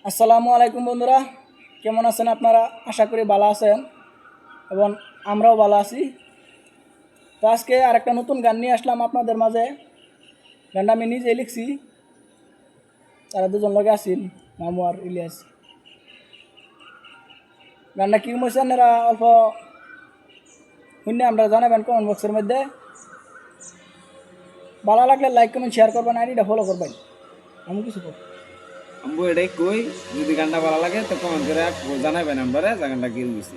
আসসালামু আলাইকুম বন্ধুরা, কেমন আছেন আপনারা? আশা করি ভালো আছেন এবং আমরাও ভালো আছি। তো আজকে আরেকটা নতুন গান নিয়ে আসলাম আপনাদের মাঝে। গানটা আমি নিজেই লিখছি, তারা দুজন লগে আছেন, মামু আর ইলিয়াস। গানটা কী হয়েছে আপনারা অল্প শুনে আমরা জানাবেন কমেন্ট বক্সের মধ্যে। ভালো লাগলে লাইক কমেন্ট শেয়ার করবেন, আইডিটা ফলো করবেন। আমি কিছু করব আমবো এটাই কই, যদি গানটা ভালো লাগে তো কমেন্ট করে জানাবেন আমরা গানটা কি হয়েছে।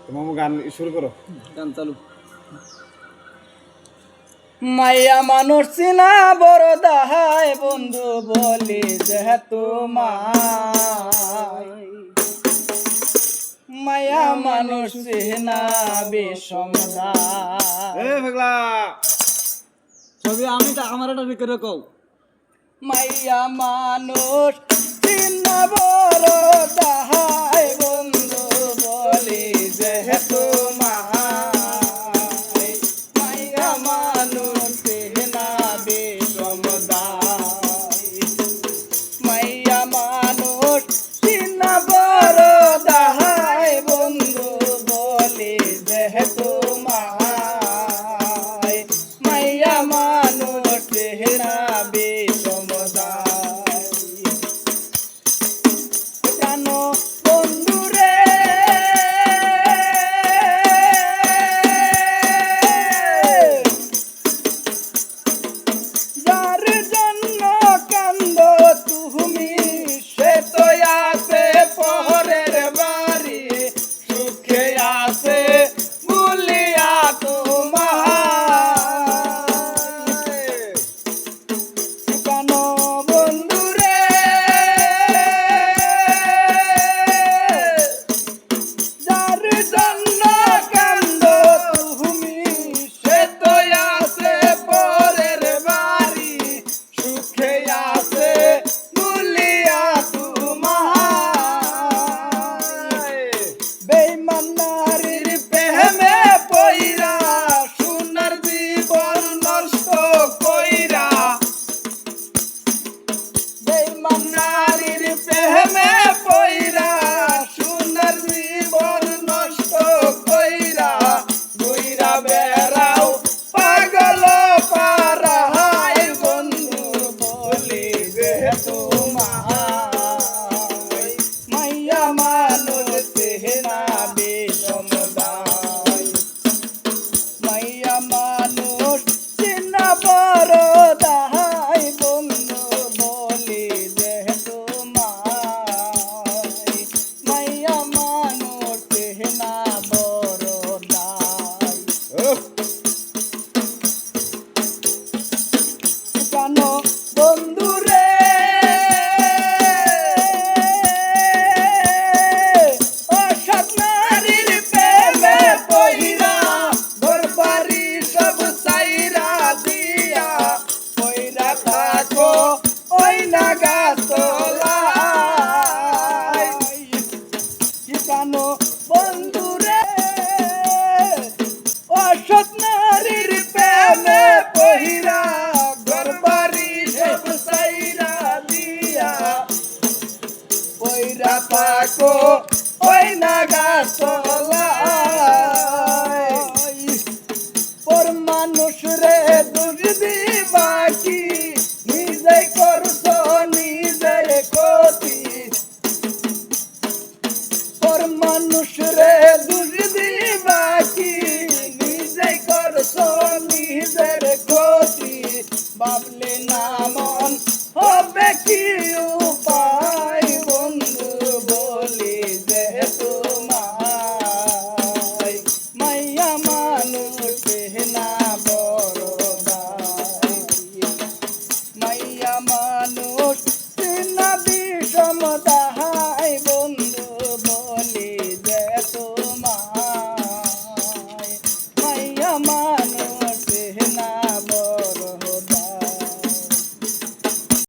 তো মামু গান শুরু করো। গান চালু। মাইয়া মানুষ চিনা বড় দাহায় বন্ধু বলি যেহেতু মায়া মানুষ চিনা বিষম পাগলা ছবি আমি আমার একটা রেখে রাখো। মাইয়া মানুষ চিনা বড় দাহায় বন্ধু বলি যেহেতু মাইয়া মানুষ চিনা বিষম মাইয়া মানুষ চিনা বড় দাহায় বন্ধু বলি যেহেতু মাইয়া মানুষ চিনা বিষম কেন বন্ধুরে যার জন্য কান্দ তুমি সে তো আছে পরের বাড়ি, সুখে আছে বলিয়া তোমার কেন বন্ধুরে যার জন্য কান্দ তুমি সে তো আছে পরের বাড়ি, সুখে আছে বলিয়া তোমার বেঈমান নারীর প্রেমে পইরা সোনার জীবন নষ্ট কইরা, বেঈমান নারীর প্রেমে পইরা সোনার জীবন নষ্ট কইরা, ঘুইরা বেড়াও পাগল পারায় বন্ধু বলি যেহেতু মাইয়া মানুষ চেহারা বিষম মাইয়া মানুষ চিনা বড় দাহাই বন্ধু বলি যেহেতু মাইয়া মানুষ চিনা বড় দাই কেন বন্ধুরে অসৎ নারীর প্রেমে পইরা ঘর বাড়ি সব চাইরা দিয়া পইরা থাকো ওই না গাছতলায় কেন বন্ধুরে অসৎ নারীর প্রেমে পইরা ঘর বাড়ি সব চাইরা দিয়া পইরা থাকো ওই না গাছতলায় পর মানুষ রে দুষ দিবা কি নিজে করছো নিজের ক্ষতি, পর মানুষ রে দুষ দিবা কি নিজে করছো নিজের ক্ষতি, ভাবলে